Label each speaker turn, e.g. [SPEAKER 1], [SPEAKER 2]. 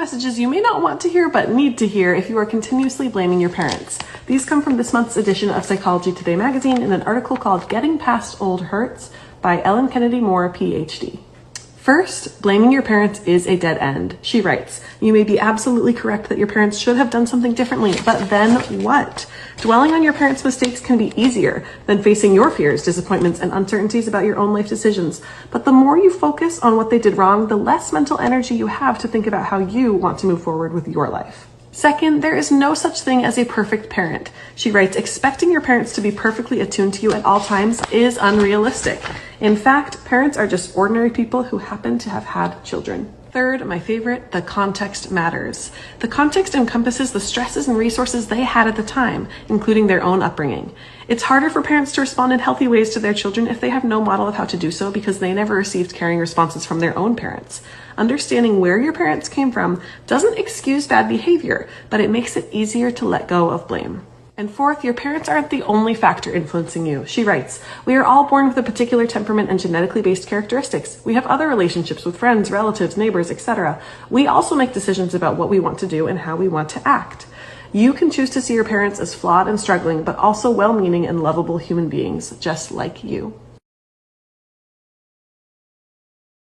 [SPEAKER 1] messages you may not want to hear but need to hear if you are continuously blaming your parents. These come from this month's edition of Psychology Today magazine in an article called Getting Past Old Hurts by Ellen Kennedy Moore, PhD. First, blaming your parents is a dead end. She writes, "You may be absolutely correct that your parents should have done something differently, but then what? Dwelling on your parents' mistakes can be easier than facing your fears, disappointments, and uncertainties about your own life decisions. But the more you focus on what they did wrong, the less mental energy you have to think about how you want to move forward with your life." Second, there is no such thing as a perfect parent. She writes, "Expecting your parents to be perfectly attuned to you at all times is unrealistic. In fact, parents are just ordinary people who happen to have had children." Third, my favorite, the context matters. The context encompasses the stresses and resources they had at the time, including their own upbringing. It's harder for parents to respond in healthy ways to their children if they have no model of how to do so because they never received caring responses from their own parents. Understanding where your parents came from doesn't excuse bad behavior, but it makes it easier to let go of blame. And fourth, your parents aren't the only factor influencing you. She writes, "We are all born with a particular temperament and genetically based characteristics. We have other relationships with friends, relatives, neighbors, etc. We also make decisions about what we want to do and how we want to act. You can choose to see your parents as flawed and struggling, but also well-meaning and lovable human beings, just like you."